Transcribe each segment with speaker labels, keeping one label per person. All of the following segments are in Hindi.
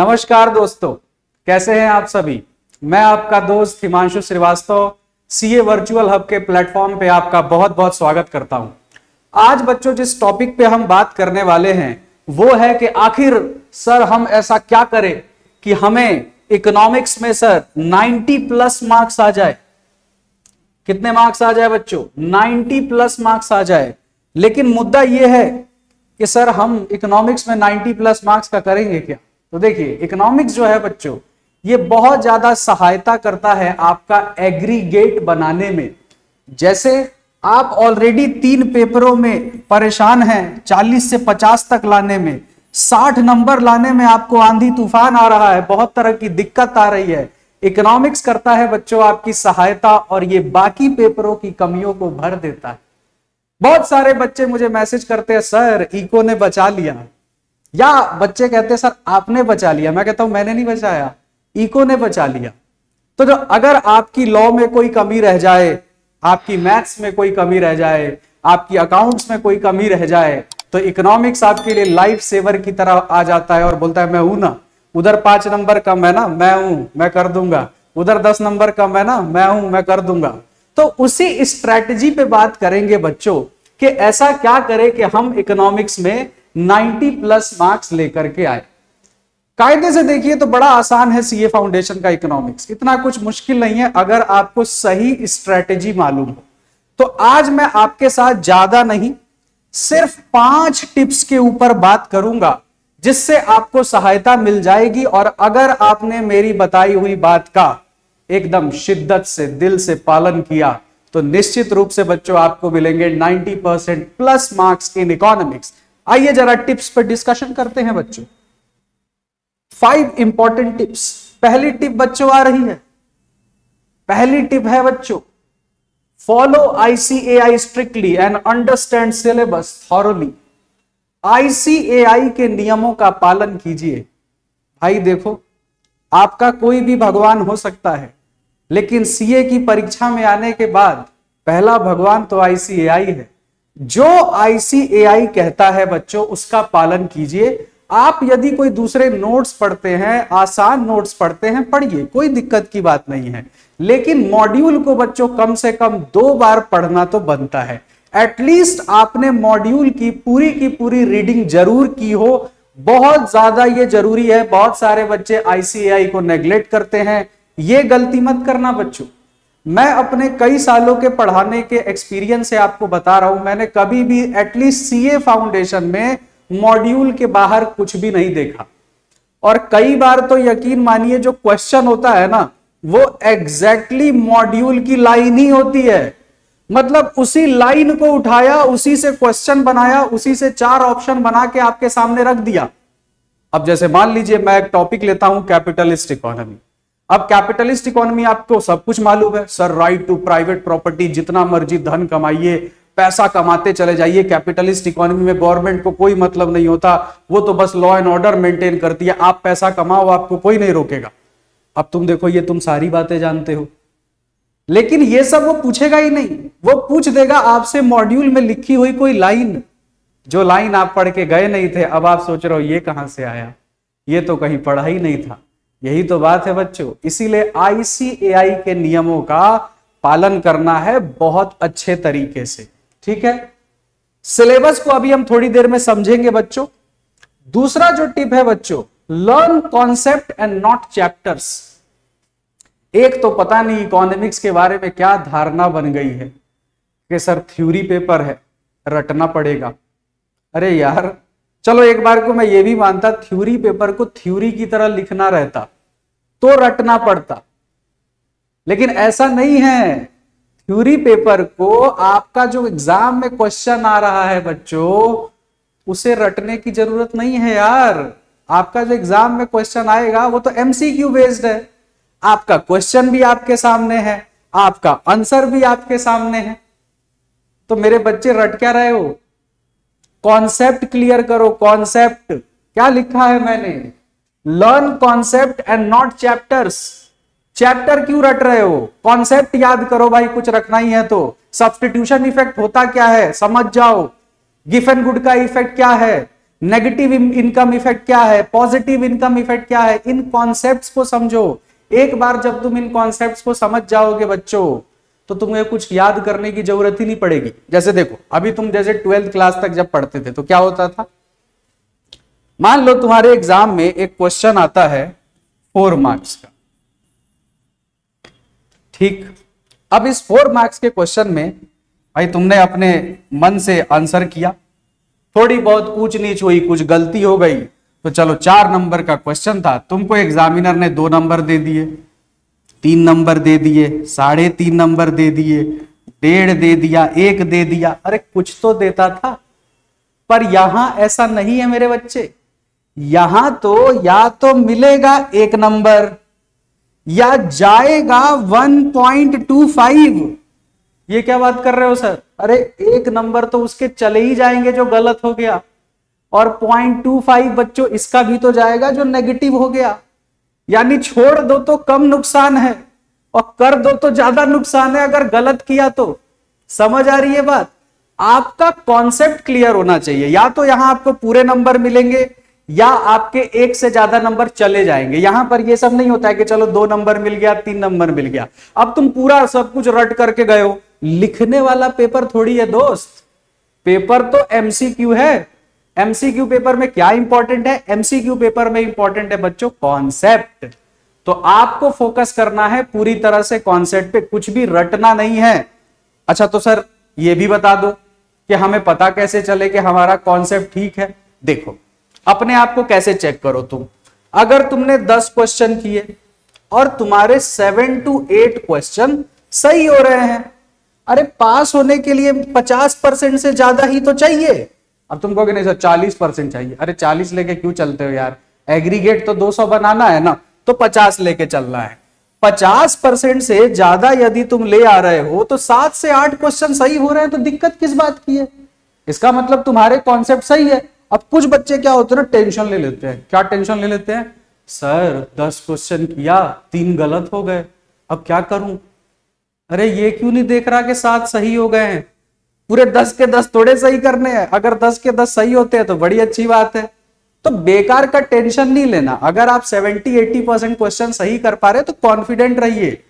Speaker 1: नमस्कार दोस्तों, कैसे हैं आप सभी। मैं आपका दोस्त Himanshu Shrivastava CA virtual hub के प्लेटफॉर्म पे आपका बहुत बहुत स्वागत करता हूं। आज बच्चों जिस टॉपिक पे हम बात करने वाले हैं वो है कि आखिर सर हम ऐसा क्या करें कि हमें इकोनॉमिक्स में सर 90 प्लस मार्क्स आ जाए। कितने मार्क्स आ जाए बच्चों? 90 प्लस मार्क्स आ जाए। लेकिन मुद्दा यह है कि सर हम इकोनॉमिक्स में 90 प्लस मार्क्स का करेंगे क्या? तो देखिए, इकोनॉमिक्स जो है बच्चों ये बहुत ज्यादा सहायता करता है आपका एग्रीगेट बनाने में। जैसे आप ऑलरेडी 3 पेपरों में परेशान हैं, 40 से 50 तक लाने में, 60 नंबर लाने में आपको आंधी तूफान आ रहा है, बहुत तरह की दिक्कत आ रही है। इकोनॉमिक्स करता है बच्चों आपकी सहायता और ये बाकी पेपरों की कमियों को भर देता है। बहुत सारे बच्चे मुझे मैसेज करते हैं, सर इको ने बचा लिया, या बच्चे कहते हैं सर आपने बचा लिया। मैं कहता हूं मैंने नहीं बचाया, इको ने बचा लिया। तो जो अगर आपकी लॉ में कोई कमी रह जाए, आपकी मैथ्स में कोई कमी रह जाए, आपकी अकाउंट्स में कोई कमी रह जाए, तो इकोनॉमिक्स आपके लिए लाइफ सेवर की तरह आ जाता है और बोलता है मैं हूं ना, उधर 5 नंबर कम है ना, मैं हूं, मैं कर दूंगा, उधर 10 नंबर कम है ना, मैं हूं, मैं कर दूंगा। तो उसी स्ट्रैटेजी पे बात करेंगे बच्चों कि ऐसा क्या करें कि हम इकोनॉमिक्स में 90 प्लस मार्क्स लेकर के आए। कायदे से देखिए तो बड़ा आसान है सीए फाउंडेशन का इकोनॉमिक्स, इतना कुछ मुश्किल नहीं है अगर आपको सही स्ट्रैटेजी मालूम हो। तो आज मैं आपके साथ ज्यादा नहीं, सिर्फ 5 टिप्स के ऊपर बात करूंगा जिससे आपको सहायता मिल जाएगी। और अगर आपने मेरी बताई हुई बात का एकदम शिद्दत से, दिल से पालन किया तो निश्चित रूप से बच्चों आपको मिलेंगे 90% प्लस मार्क्स इन इकोनॉमिक्स। आइए जरा टिप्स पर डिस्कशन करते हैं बच्चों। 5 इंपॉर्टेंट टिप्स। पहली टिप बच्चों आ रही है, पहली टिप है बच्चों, follow ICAI strictly and understand syllabus thoroughly. ICAI के नियमों का पालन कीजिए। भाई देखो, आपका कोई भी भगवान हो सकता है, लेकिन सीए की परीक्षा में आने के बाद पहला भगवान तो ICAI है। जो ICAI कहता है बच्चों उसका पालन कीजिए। आप यदि कोई दूसरे नोट्स पढ़ते हैं, आसान नोट्स पढ़ते हैं, पढ़िए, कोई दिक्कत की बात नहीं है, लेकिन मॉड्यूल को बच्चों कम से कम 2 बार पढ़ना तो बनता है। एटलीस्ट आपने मॉड्यूल की पूरी रीडिंग जरूर की हो, बहुत ज्यादा ये जरूरी है। बहुत सारे बच्चे ICAI को नेग्लेक्ट करते हैं, ये गलती मत करना बच्चों। मैं अपने कई सालों के पढ़ाने के एक्सपीरियंस से आपको बता रहा हूं, मैंने कभी भी एटलीस्ट सीए फाउंडेशन में मॉड्यूल के बाहर कुछ भी नहीं देखा। और कई बार तो यकीन मानिए जो क्वेश्चन होता है ना वो एग्जैक्टली मॉड्यूल की लाइन ही होती है। मतलब उसी लाइन को उठाया, उसी से क्वेश्चन बनाया, उसी से 4 ऑप्शन बना के आपके सामने रख दिया। अब जैसे मान लीजिए मैं एक टॉपिक लेता हूं कैपिटलिस्ट इकोनॉमी। अब कैपिटलिस्ट इकोनॉमी आपको सब कुछ मालूम है, sir right to private property, जितना मर्जी धन कमाइए, पैसा कमाते चले जाइए। कैपिटलिस्ट इकोनॉमी में गवर्नमेंट को कोई मतलब नहीं होता, वो तो बस लॉ एंड ऑर्डर मेंटेन करती है, आप पैसा कमाओ, आपको कोई नहीं रोकेगा। अब तुम देखो, ये तुम सारी बातें जानते हो, लेकिन ये सब वो पूछेगा ही नहीं। वो पूछ देगा आपसे मॉड्यूल में लिखी हुई कोई लाइन, जो लाइन आप पढ़ के गए नहीं थे। अब आप सोच रहे हो ये कहां से आया, ये तो कहीं पढ़ा ही नहीं था। यही तो बात है बच्चों, इसीलिए ICAI के नियमों का पालन करना है बहुत अच्छे तरीके से। ठीक है, सिलेबस को अभी हम थोड़ी देर में समझेंगे बच्चों। दूसरा जो टिप है बच्चों, learn concept and not chapters. एक तो पता नहीं इकोनॉमिक्स के बारे में क्या धारणा बन गई है कि सर थ्योरी पेपर है, रटना पड़ेगा। अरे यार चलो, एक बार को मैं ये भी मानता थ्योरी पेपर को थ्योरी की तरह लिखना रहता तो रटना पड़ता, लेकिन ऐसा नहीं है। थ्योरी पेपर को आपका जो एग्जाम में क्वेश्चन आ रहा है बच्चों, उसे रटने की जरूरत नहीं है यार। आपका जो एग्जाम में क्वेश्चन आएगा वो तो MCQ बेस्ड है। आपका क्वेश्चन भी आपके सामने है, आपका आंसर भी आपके सामने है। तो मेरे बच्चे रट क्या रहे हो? कॉन्सेप्ट क्लियर करो। कॉन्सेप्ट क्या लिखा है मैंने? Learn concept and not chapters. Chapter क्यों रट रहे हो? कॉन्सेप्ट याद करो भाई, कुछ रखना ही है तो। सब्स्टिट्यूशन इफेक्ट होता क्या है समझ जाओ। गिफेन गुड का इफेक्ट क्या है, नेगेटिव इनकम इफेक्ट क्या है, पॉजिटिव इनकम इफेक्ट क्या है, इन कॉन्सेप्ट्स को समझो। एक बार जब तुम इन कॉन्सेप्ट्स को समझ जाओगे बच्चों, तो तुम्हें कुछ याद करने की जरूरत ही नहीं पड़ेगी। जैसे देखो, अभी तुम जैसे 12th क्लास तक जब पढ़ते थे तो क्या होता था, मान लो तुम्हारे एग्जाम में एक क्वेश्चन आता है 4 मार्क्स का, ठीक। अब इस 4 मार्क्स के क्वेश्चन में भाई तुमने अपने मन से आंसर किया, थोड़ी बहुत ऊंच नीच हुई, कुछ गलती हो गई, तो चलो 4 नंबर का क्वेश्चन था, तुमको एग्जामिनर ने 2 नंबर दे दिए, 3 नंबर दे दिए, 3.5 नंबर दे दिए, 1.5 दे दिया, 1 दे दिया। अरे कुछ तो देता था। पर यहां ऐसा नहीं है मेरे बच्चे, यहां तो या तो मिलेगा 1 नंबर या जाएगा 1.25। ये क्या बात कर रहे हो सर? अरे 1 नंबर तो उसके चले ही जाएंगे जो गलत हो गया, और 0.25 बच्चों इसका भी तो जाएगा जो नेगेटिव हो गया। यानी छोड़ दो तो कम नुकसान है और कर दो तो ज्यादा नुकसान है अगर गलत किया तो। समझ आ रही है बात? आपका कॉन्सेप्ट क्लियर होना चाहिए। या तो यहां आपको पूरे नंबर मिलेंगे या आपके 1 से ज्यादा नंबर चले जाएंगे। यहां पर ये सब नहीं होता है कि चलो 2 नंबर मिल गया, 3 नंबर मिल गया, अब तुम पूरा सब कुछ रट करके गए हो। लिखने वाला पेपर थोड़ी है दोस्त, पेपर तो एमसीक्यू है। एमसीक्यू पेपर में क्या इंपॉर्टेंट है? एमसीक्यू पेपर में इंपॉर्टेंट है बच्चों कॉन्सेप्ट। तो आपको फोकस करना है पूरी तरह से कॉन्सेप्ट पे, कुछ भी रटना नहीं है। अच्छा तो सर ये भी बता दो कि हमें पता कैसे चले कि हमारा कॉन्सेप्ट ठीक है। देखो अपने आप को कैसे चेक करो तुम, अगर तुमने 10 क्वेश्चन किए और तुम्हारे 7 to 8 क्वेश्चन सही हो रहे हैं, अरे पास होने के लिए 50% से ज्यादा ही तो चाहिए। अब तुम कहोगे नहीं सर 40% चाहिए। अरे 40 लेके क्यों चलते हो यार, एग्रीगेट तो 200 बनाना है ना, तो 50 लेके चलना है। 50% से ज्यादा यदि तुम ले आ रहे हो तो 7 से 8 क्वेश्चन सही हो रहे हैं, तो दिक्कत किस बात की है? इसका मतलब तुम्हारे कॉन्सेप्ट सही है। अब कुछ बच्चे क्या होते हैं ना, टेंशन ले लेते हैं। क्या टेंशन ले लेते हैं? सर 10 क्वेश्चन किया, 3 गलत हो गए, अब क्या करूं? अरे ये क्यों नहीं देख रहा कि 7 सही हो गए हैं? पूरे 10 के 10 थोड़े सही करने हैं। अगर 10 के 10 सही होते हैं तो बड़ी अच्छी बात है। तो बेकार का टेंशन नहीं लेना। अगर आप 70-80% क्वेश्चन सही कर पा रहे तो कॉन्फिडेंट रहिए।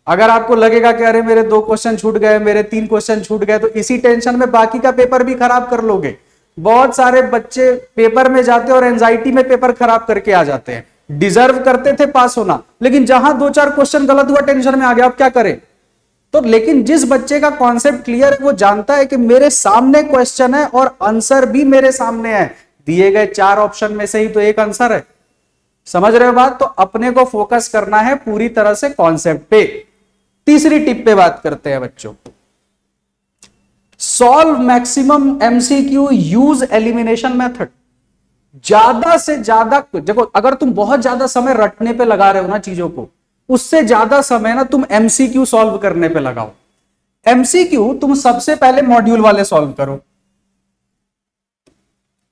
Speaker 1: अगर आपको लगेगा कि अरे मेरे 2 क्वेश्चन छूट गए, मेरे 3 क्वेश्चन छूट गए, तो इसी टेंशन में बाकी का पेपर भी खराब कर लोगे। बहुत सारे बच्चे पेपर में जाते और एंजाइटी में पेपर खराब करके आ जाते हैं। डिजर्व करते थे पास होना, लेकिन जहां 2-4 क्वेश्चन गलत हुआ टेंशन में आ गया, अब क्या करें? तो लेकिन जिस बच्चे का कॉन्सेप्ट क्लियर है वो जानता है कि मेरे सामने क्वेश्चन है और आंसर भी मेरे सामने है, दिए गए 4 ऑप्शन में से ही तो एक आंसर है। समझ रहे हो बात? तो अपने को फोकस करना है पूरी तरह से कॉन्सेप्ट पे। तीसरी टिप पे बात करते हैं बच्चों, solve maximum MCQ use elimination method. ज्यादा से ज्यादा देखो, अगर तुम बहुत ज्यादा समय रटने पे लगा रहे हो ना चीजों को, उससे ज्यादा समय ना तुम एमसीक्यू सॉल्व करने पे लगाओ। एमसीक्यू तुम सबसे पहले मॉड्यूल वाले सॉल्व करो।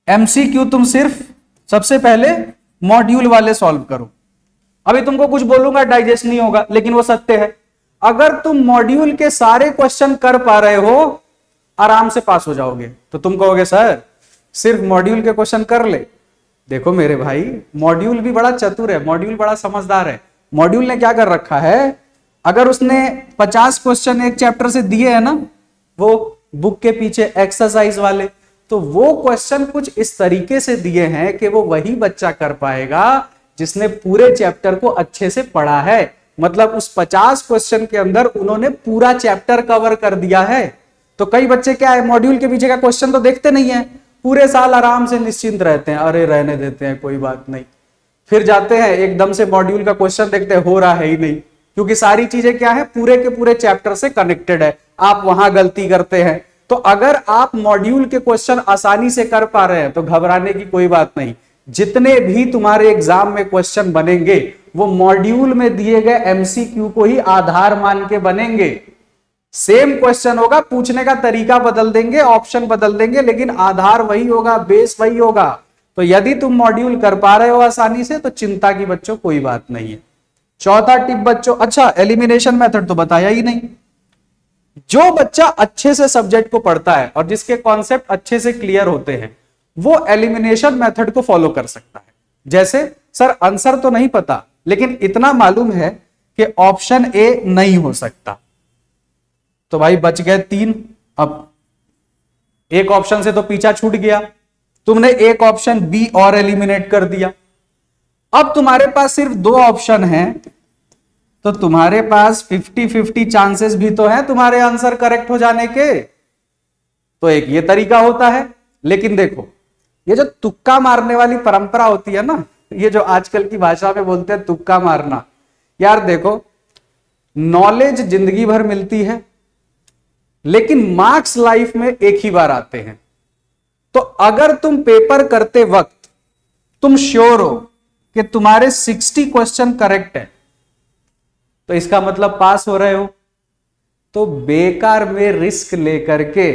Speaker 1: एमसीक्यू तुम सिर्फ सबसे पहले मॉड्यूल वाले सॉल्व करो। अभी तुमको कुछ बोलूंगा डाइजेस्ट नहीं होगा, लेकिन वो सत्य है। अगर तुम मॉड्यूल के सारे क्वेश्चन कर पा रहे हो, आराम से पास हो जाओगे। तो तुम कहोगे सर सिर्फ मॉड्यूल के क्वेश्चन कर ले। देखो मेरे भाई, मॉड्यूल भी बड़ा चतुर है, मॉड्यूल बड़ा समझदार है। मॉड्यूल ने क्या कर रखा है, अगर उसने 50 क्वेश्चन एक चैप्टर से दिए हैं ना, वो बुक के पीछे एक्सरसाइज वाले, तो वो क्वेश्चन कुछ इस तरीके से दिए हैं कि वो वही बच्चा कर पाएगा जिसने पूरे चैप्टर को अच्छे से पढ़ा है। मतलब उस 50 क्वेश्चन के अंदर उन्होंने पूरा चैप्टर कवर कर दिया है। तो कई बच्चे क्या है, मॉड्यूल के पीछे का क्वेश्चन तो देखते नहीं है, पूरे साल आराम से निश्चिंत रहते हैं, अरे रहने देते हैं कोई बात नहीं। फिर जाते हैं एकदम से मॉड्यूल का क्वेश्चन देखते हैं, हो रहा है ही नहीं, क्योंकि सारी चीजें क्या है, पूरे के पूरे चैप्टर से कनेक्टेड है। आप वहां गलती करते हैं। तो अगर आप मॉड्यूल के क्वेश्चन आसानी से कर पा रहे हैं तो घबराने की कोई बात नहीं। जितने भी तुम्हारे एग्जाम में क्वेश्चन बनेंगे वो मॉड्यूल में दिए गए एमसीक्यू को ही आधार मान के बनेंगे। सेम क्वेश्चन होगा, पूछने का तरीका बदल देंगे, ऑप्शन बदल देंगे, लेकिन आधार वही होगा, बेस वही होगा। तो यदि तुम मॉड्यूल कर पा रहे हो आसानी से तो चिंता की बच्चों कोई बात नहीं है। चौथा टिप बच्चों, अच्छा एलिमिनेशन मेथड तो बताया ही नहीं। जो बच्चा अच्छे से सब्जेक्ट को पढ़ता है और जिसके कॉन्सेप्ट अच्छे से क्लियर होते हैं, वो एलिमिनेशन मेथड को फॉलो कर सकता है। जैसे सर आंसर तो नहीं पता, लेकिन इतना मालूम है कि ऑप्शन ए नहीं हो सकता, तो भाई बच गए 3। अब एक ऑप्शन से तो पीछा छूट गया, तुमने एक ऑप्शन बी और एलिमिनेट कर दिया। अब तुम्हारे पास सिर्फ 2 ऑप्शन हैं, तो तुम्हारे पास 50-50 चांसेस भी तो है तुम्हारे आंसर करेक्ट हो जाने के। तो एक ये तरीका होता है। लेकिन देखो, ये जो तुक्का मारने वाली परंपरा होती है ना, ये जो आजकल की भाषा में बोलते हैं तुक्का मारना, यार देखो, नॉलेज जिंदगी भर मिलती है, लेकिन मार्क्स लाइफ में एक ही बार आते हैं। तो अगर तुम पेपर करते वक्त तुम श्योर हो कि तुम्हारे 60 क्वेश्चन करेक्ट है, तो इसका मतलब पास हो रहे हो। तो बेकार में रिस्क लेकर के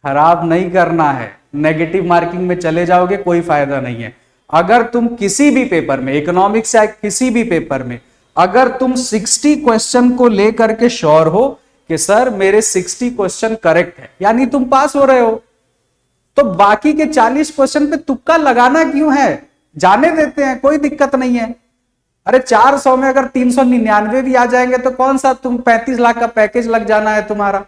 Speaker 1: खराब नहीं करना है, नेगेटिव मार्किंग में चले जाओगे, कोई फायदा नहीं है। अगर तुम किसी भी पेपर में, इकोनॉमिक्स या किसी भी पेपर में, अगर तुम 60 क्वेश्चन को लेकर के श्योर हो कि सर मेरे 60 क्वेश्चन करेक्ट है, यानी तुम पास हो रहे हो, तो बाकी के 40 क्वेश्चन पे तुक्का लगाना क्यों है, जाने देते हैं, कोई दिक्कत नहीं है। अरे 400 में अगर 399 भी आ जाएंगे तो कौन सा तुम 35 लाख का पैकेज लग जाना है तुम्हारा।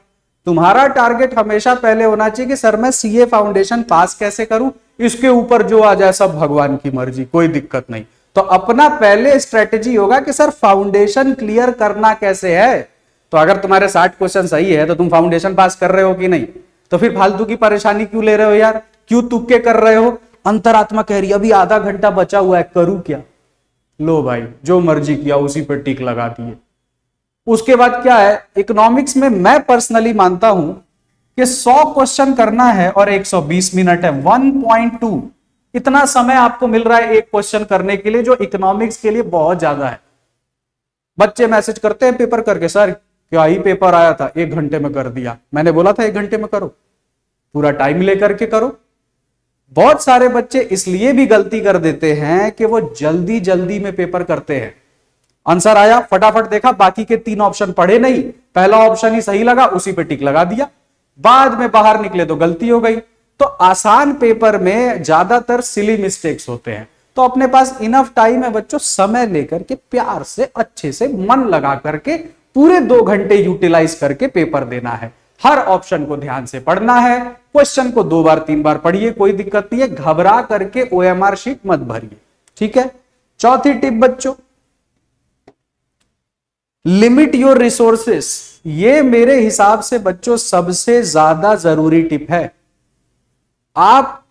Speaker 1: तुम्हारा टारगेट हमेशा पहले होना चाहिए कि सर मैं सीए फाउंडेशन पास कैसे करूं, इसके ऊपर जो आ जाए सब भगवान की मर्जी, कोई दिक्कत नहीं। तो अपना पहले स्ट्रेटेजी होगा कि सर फाउंडेशन क्लियर करना कैसे है। तो अगर तुम्हारे 60 क्वेश्चन सही है तो तुम फाउंडेशन पास कर रहे हो कि नहीं, तो फिर फालतू की परेशानी क्यों ले रहे हो यार, क्यों तुक्के कर रहे हो। अंतरात्मा कह रही है अभी आधा घंटा बचा हुआ है, करूं क्या, लो भाई जो मर्जी किया उसी पर टिक लगा दिए। उसके बाद क्या है, इकोनॉमिक्स में मैं पर्सनली मानता हूं कि 100 क्वेश्चन करना है और 120 मिनट है, 1.2 इतना समय आपको मिल रहा है एक क्वेश्चन करने के लिए, जो इकोनॉमिक्स के लिए बहुत ज्यादा है। बच्चे मैसेज करते हैं पेपर करके, सर क्या ही पेपर आया था, 1 घंटे में कर दिया। मैंने बोला था 1 घंटे में करो, पूरा टाइम लेकर के करो। बहुत सारे बच्चे इसलिए भी गलती कर देते हैं कि वो जल्दी जल्दी में पेपर करते हैं। आंसर आया फटाफट देखा, बाकी के 3 ऑप्शन पढ़े नहीं, पहला ऑप्शन ही सही लगा उसी पे टिक लगा दिया, बाद में बाहर निकले तो गलती हो गई। तो आसान पेपर में ज्यादातर सिली मिस्टेक्स होते हैं। तो अपने पास इनफ टाइम है बच्चों, समय लेकर के प्यार से अच्छे से मन लगा करके पूरे 2 घंटे यूटिलाइज करके पेपर देना है। हर ऑप्शन को ध्यान से पढ़ना है, क्वेश्चन को 2 बार 3 बार पढ़िए, कोई दिक्कत नहीं है। घबरा करके ओएमआर शीट मत भरिए, ठीक है। चौथी टिप बच्चों, लिमिट योर रिसोर्सेस। ये मेरे हिसाब से बच्चों सबसे ज्यादा जरूरी टिप है। आप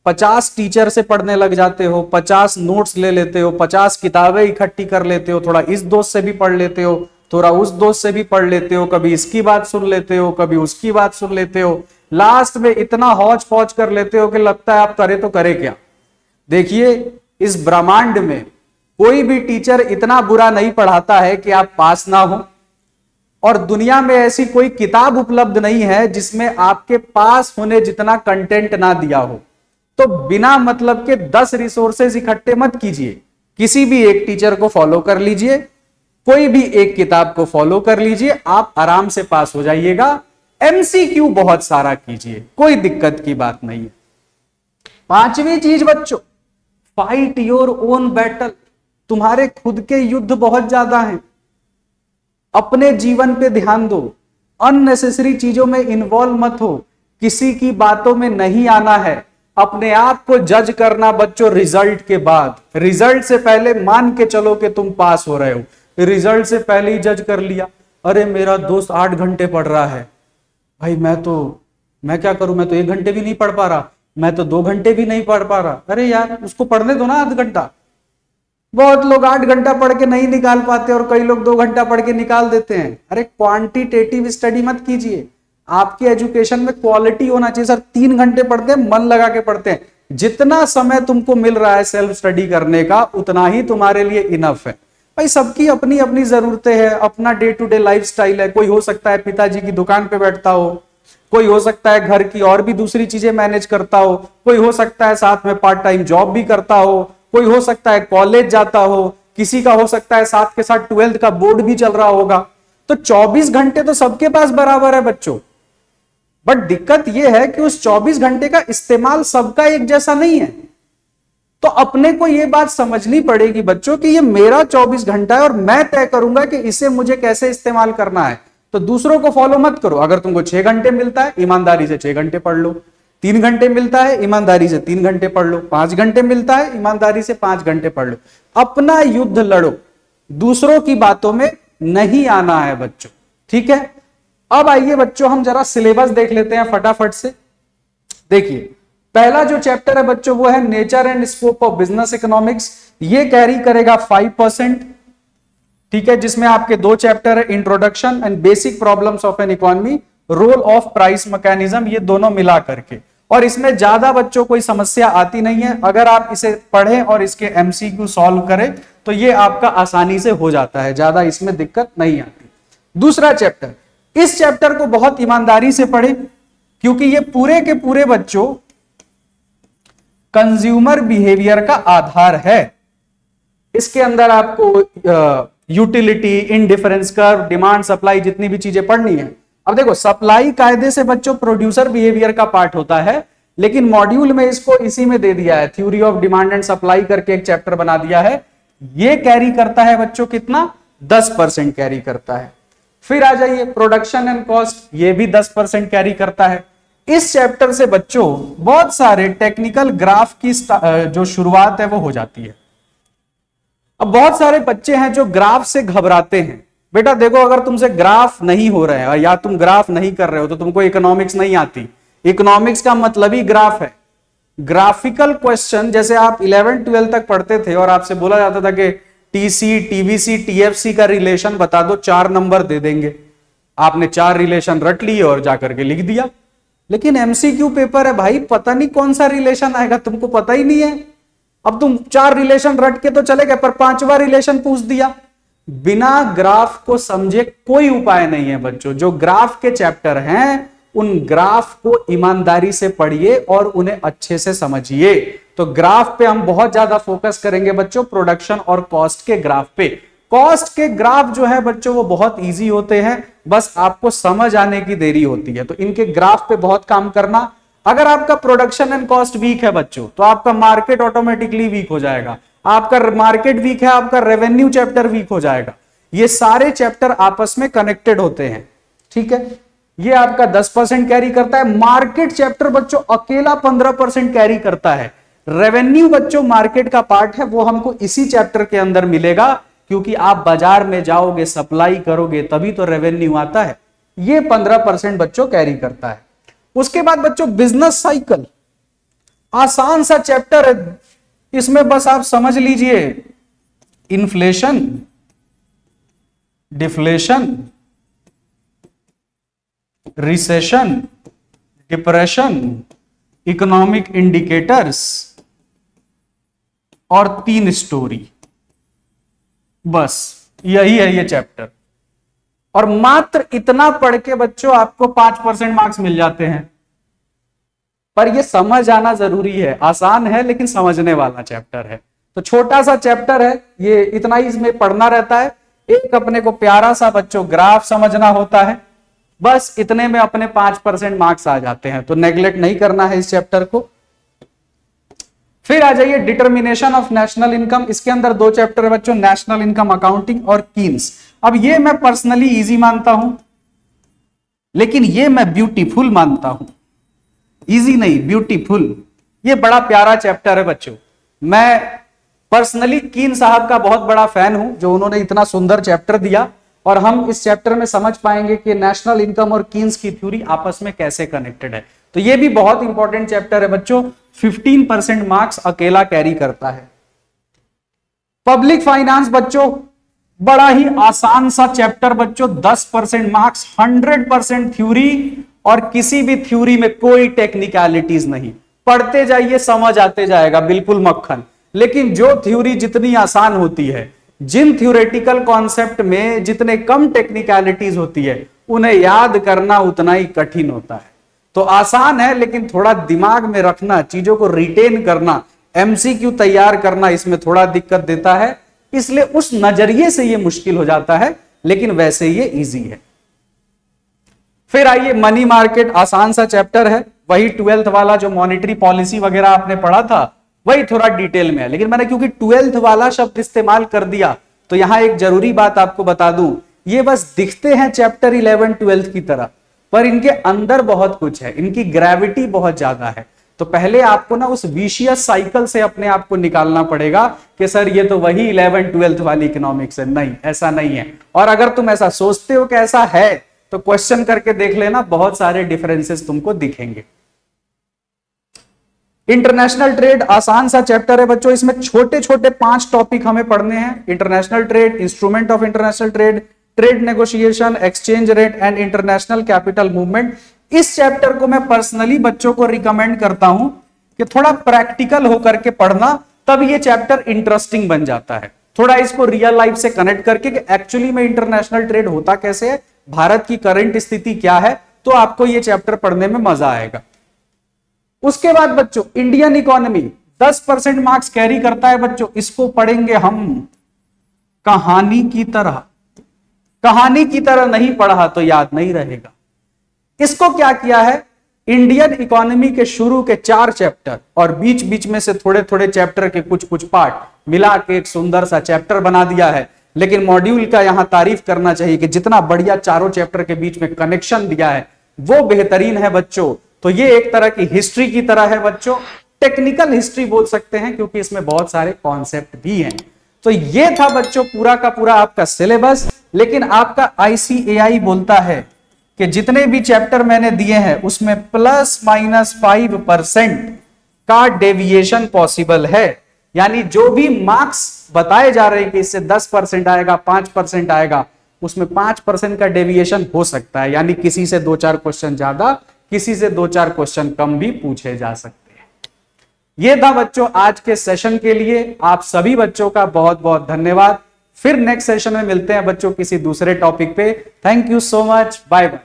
Speaker 1: 50 टीचर से पढ़ने लग जाते हो, 50 नोट्स ले लेते हो, 50 किताबें इकट्ठी कर लेते हो, थोड़ा इस दोस्त से भी पढ़ लेते हो, थोड़ा उस दोस्त से भी पढ़ लेते हो, कभी इसकी बात सुन लेते हो, कभी उसकी बात सुन लेते हो, लास्ट में इतना हौच पौच कर लेते हो कि लगता है आप करे तो करे क्या। देखिए इस ब्रह्मांड में कोई भी टीचर इतना बुरा नहीं पढ़ाता है कि आप पास ना हो, और दुनिया में ऐसी कोई किताब उपलब्ध नहीं है जिसमें आपके पास होने जितना कंटेंट ना दिया हो। तो बिना मतलब के 10 रिसोर्सेज इकट्ठे मत कीजिए, किसी भी एक टीचर को फॉलो कर लीजिए, कोई भी एक किताब को फॉलो कर लीजिए, आप आराम से पास हो जाइएगा। एमसीक्यू बहुत सारा कीजिए, कोई दिक्कत की बात नहीं है। 5वीं चीज बच्चों, फाइट योर ओन बैटल। तुम्हारे खुद के युद्ध बहुत ज्यादा हैं, अपने जीवन पे ध्यान दो, अननेसेसरी चीजों में इन्वॉल्व मत हो, किसी की बातों में नहीं आना है। अपने आप को जज करना बच्चों रिजल्ट के बाद, रिजल्ट से पहले मान के चलो कि तुम पास हो रहे हो, रिजल्ट से पहले ही जज कर लिया, अरे मेरा दोस्त 8 घंटे पढ़ रहा है, भाई मैं क्या करूं, मैं तो 1 घंटे भी नहीं पढ़ पा रहा, मैं तो 2 घंटे भी नहीं पढ़ पा रहा। अरे यार उसको पढ़ने दो ना आध घंटा। बहुत लोग 8 घंटा पढ़ के नहीं निकाल पाते और कई लोग 2 घंटा पढ़ के निकाल देते हैं। अरे क्वांटिटेटिव स्टडी मत कीजिए, आपके एजुकेशन में क्वालिटी होना चाहिए। सर 3 घंटे पढ़ते हैं, मन लगा के पढ़ते हैं, जितना समय तुमको मिल रहा है सेल्फ स्टडी करने का उतना ही तुम्हारे लिए इनफ है। भाई सबकी अपनी अपनी जरूरतें हैं, अपना day to day lifestyle है। कोई हो सकता है पिताजी की दुकान पे बैठता हो, कोई हो सकता है घर की और भी दूसरी चीजें मैनेज करता हो, कोई हो सकता है साथ में पार्ट टाइम जॉब भी करता हो, कोई हो सकता है कॉलेज जाता हो, किसी का हो सकता है साथ के साथ 12th का बोर्ड भी चल रहा होगा। तो 24 घंटे तो सबके पास बराबर है बच्चों। बट दिक्कत यह है कि उस 24 घंटे का इस्तेमाल सबका एक जैसा नहीं है। तो अपने को यह बात समझनी पड़ेगी बच्चों कि ये मेरा 24 घंटा है और मैं तय करूंगा कि इसे मुझे कैसे इस्तेमाल करना है। तो दूसरों को फॉलो मत करो। अगर तुमको 6 घंटे मिलता है, ईमानदारी से 6 घंटे पढ़ लो। 3 घंटे मिलता है, ईमानदारी से 3 घंटे पढ़ लो। 5 घंटे मिलता है, ईमानदारी से 5 घंटे पढ़ लो। अपना युद्ध लड़ो, दूसरों की बातों में नहीं आना है बच्चों, ठीक है। अब आइए बच्चों, हम जरा सिलेबस देख लेते हैं फटाफट से। देखिए, पहला जो चैप्टर है बच्चों वो है nature and scope of business economics. ये कैरी करेगा 5%, ठीक है, जिसमें आपके 2 चैप्टर है, introduction and basic problems of an economy, role of price mechanism, ये दोनों मिला करके। और इसमें ज्यादा बच्चों कोई समस्या आती नहीं है। अगर आप इसे पढ़ें और इसके एमसीक्यू सॉल्व करें तो ये आपका आसानी से हो जाता है, ज्यादा इसमें दिक्कत नहीं आती। दूसरा चैप्टर, इस चैप्टर को बहुत ईमानदारी से पढ़ें क्योंकि ये पूरे के पूरे बच्चों कंज्यूमर बिहेवियर का आधार है। इसके अंदर आपको utility, indifference curve, demand supply, जितनी भी चीजें पढ़नी है। अब देखो, सप्लाई कायदे से बच्चों प्रोड्यूसर बिहेवियर का पार्ट होता है, लेकिन मॉड्यूल में इसको इसी में दे दिया है, theory of demand and supply करके एक चैप्टर बना दिया है। ये कैरी करता है बच्चों कितना, 10% कैरी करता है। फिर आ जाइए प्रोडक्शन एंड कॉस्ट, ये भी 10% कैरी करता है। इस चैप्टर से बच्चों बहुत सारे टेक्निकल ग्राफ की जो शुरुआत है वो हो जाती है। अब बहुत सारे बच्चे हैं जो ग्राफ से घबराते हैं। बेटा देखो, अगर तुमसे ग्राफ नहीं हो रहे हैं या तुम ग्राफ नहीं कर रहे हो तो तुमको इकोनॉमिक्स नहीं आती। इकोनॉमिक्स का मतलब ही ग्राफ है। ग्राफिकल क्वेश्चन जैसे आप 11 12 तक पढ़ते थे और आपसे बोला जाता था कि टीसी, टीवीसी, टीएफसी का रिलेशन बता दो, 4 नंबर दे देंगे। आपने 4 रिलेशन रट लिए और जाकर के लिख दिया। लेकिन एमसीक्यू पेपर है भाई, पता नहीं कौन सा रिलेशन आएगा, तुमको पता ही नहीं है। अब तुम 4 रिलेशन रट के तो चले गए, पर 5वां रिलेशन पूछ दिया। बिना ग्राफ को समझे कोई उपाय नहीं है बच्चों। जो ग्राफ के चैप्टर हैं उन ग्राफ को ईमानदारी से पढ़िए और उन्हें अच्छे से समझिए। तो ग्राफ पे हम बहुत ज्यादा फोकस करेंगे बच्चों, प्रोडक्शन और कॉस्ट के ग्राफ पे। कॉस्ट के ग्राफ जो है बच्चों वो बहुत इजी होते हैं, बस आपको समझ आने की देरी होती है। तो इनके ग्राफ पे बहुत काम करना। अगर आपका प्रोडक्शन एंड कॉस्ट वीक है बच्चों तो आपका मार्केट ऑटोमेटिकली वीक हो जाएगा। आपका मार्केट वीक है, आपका रेवेन्यू चैप्टर वीक हो जाएगा। ये सारे चैप्टर आपस में कनेक्टेड होते हैं, ठीक है। ये आपका 10% कैरी करता है। मार्केट चैप्टर बच्चों अकेला 15% कैरी करता है। रेवेन्यू बच्चों मार्केट का पार्ट है, वो हमको इसी चैप्टर के अंदर मिलेगा, क्योंकि आप बाजार में जाओगे, सप्लाई करोगे, तभी तो रेवेन्यू आता है। ये 15% बच्चों कैरी करता है। उसके बाद बच्चों बिजनेस साइकिल, आसान सा चैप्टर है। इसमें बस आप समझ लीजिए inflation, deflation, recession, depression, economic indicators और 3 स्टोरी, बस यही है ये चैप्टर। और मात्र इतना पढ़ के बच्चों आपको 5% मार्क्स मिल जाते हैं। पर ये समझ आना जरूरी है। आसान है लेकिन समझने वाला चैप्टर है। तो छोटा सा चैप्टर है, ये इतना ही इसमें पढ़ना रहता है। एक अपने को प्यारा सा बच्चों ग्राफ समझना होता है, बस इतने में अपने 5% मार्क्स आ जाते हैं। तो नेग्लेक्ट नहीं करना है इस चैप्टर को। फिर आ जाइए डिटर्मिनेशन ऑफ नेशनल इनकम। इसके अंदर 2 चैप्टर है बच्चों, नेशनल इनकम अकाउंटिंग और कीन्स। अब ये मैं पर्सनली इजी मानता हूं, लेकिन ये मैं ब्यूटीफुल मानता हूं। इजी नहीं, ब्यूटीफुल। ये बड़ा प्यारा चैप्टर है बच्चों। मैं पर्सनली कीन साहब का बहुत बड़ा फैन हूं, जो उन्होंने इतना सुंदर चैप्टर दिया। और हम इस चैप्टर में समझ पाएंगे कि नेशनल इनकम और कीन्स की थ्योरी आपस में कैसे कनेक्टेड है। तो ये भी बहुत इंपॉर्टेंट चैप्टर है बच्चों। 15% मार्क्स अकेला कैरी करता है। पब्लिक फाइनेंस बच्चों बड़ा ही आसान सा चैप्टर बच्चों, 10% मार्क्स, 100% थ्योरी और किसी भी थ्योरी में कोई टेक्निकलिटीज नहीं। पढ़ते जाइए, समझ आते जाएगा, बिल्कुल मक्खन। लेकिन जो थ्योरी जितनी आसान होती है, जिन थ्योरेटिकल कॉन्सेप्ट में जितने कम टेक्निकलिटीज होती है, उन्हें याद करना उतना ही कठिन होता है। तो आसान है लेकिन थोड़ा दिमाग में रखना, चीजों को रिटेन करना, एमसीक्यू तैयार करना इसमें थोड़ा दिक्कत देता है। इसलिए उस नजरिए से यह मुश्किल हो जाता है, लेकिन वैसे ये इजी है। फिर आइए मनी मार्केट, आसान सा चैप्टर है, वही 12th वाला जो मॉनेटरी पॉलिसी वगैरह आपने पढ़ा था वही थोड़ा डिटेल में है, लेकिन मैंने क्योंकि 12th वाला शब्द इस्तेमाल कर दिया तो यहां एक जरूरी बात आपको बता दूं, ये बस दिखते हैं चैप्टर 11 12th की तरह, पर इनके अंदर बहुत कुछ है, इनकी ग्रेविटी बहुत ज्यादा है। तो पहले आपको ना उस विशियस साइकिल से अपने आप को निकालना पड़ेगा कि सर ये तो वही 11 12th वाली इकोनॉमिक्स है। नहीं, ऐसा नहीं है। और अगर तुम ऐसा सोचते हो कि ऐसा है तो क्वेश्चन करके देख लेना, बहुत सारे डिफरेंसेस तुमको दिखेंगे। इंटरनेशनल ट्रेड आसान सा चैप्टर है बच्चों, इसमें छोटे छोटे 5 टॉपिक हमें पढ़ने हैं। International trade, instrument of international trade, trade negotiation, exchange rate and international capital movement. इस चैप्टर को मैं पर्सनली बच्चों को रिकमेंड करता हूं कि थोड़ा प्रैक्टिकल होकर के पढ़ना, तब ये चैप्टर इंटरेस्टिंग बन जाता है। थोड़ा इसको रियल लाइफ से कनेक्ट करके कि एक्चुअली में इंटरनेशनल ट्रेड होता कैसे है, भारत की करंट स्थिति क्या है, तो आपको ये चैप्टर पढ़ने में मजा आएगा। उसके बाद बच्चों इंडियन इकोनॉमी 10% मार्क्स कैरी करता है बच्चों, इसको पढ़ेंगे हम कहानी की तरह। कहानी की तरह नहीं पढ़ा तो याद नहीं रहेगा। इसको क्या किया है, इंडियन इकोनॉमी के शुरू के 4 चैप्टर और बीच बीच में से थोड़े थोड़े चैप्टर के कुछ कुछ पार्ट मिला के एक सुंदर सा चैप्टर बना दिया है। लेकिन मॉड्यूल का यहां तारीफ करना चाहिए कि जितना बढ़िया चारों चैप्टर के बीच में कनेक्शन दिया है वो बेहतरीन है बच्चों। तो ये एक तरह की हिस्ट्री की तरह है बच्चों, टेक्निकल हिस्ट्री बोल सकते हैं क्योंकि इसमें बहुत सारे कॉन्सेप्ट भी हैं। तो ये था बच्चों पूरा का पूरा आपका सिलेबस। लेकिन आपका ICAI बोलता है कि जितने भी चैप्टर मैंने दिए हैं उसमें ±5% का डेविएशन पॉसिबल है। यानी जो भी मार्क्स बताए जा रहे हैं कि इससे 10% आएगा, 5% आएगा, उसमें 5% का डेविएशन हो सकता है। यानी किसी से 2-4 क्वेश्चन ज्यादा, किसी से 2-4 क्वेश्चन कम भी पूछे जा सकते हैं। यह था बच्चों आज के सेशन के लिए। आप सभी बच्चों का बहुत बहुत धन्यवाद। फिर नेक्स्ट सेशन में मिलते हैं बच्चों किसी दूसरे टॉपिक पे। Thank you so much, bye bye.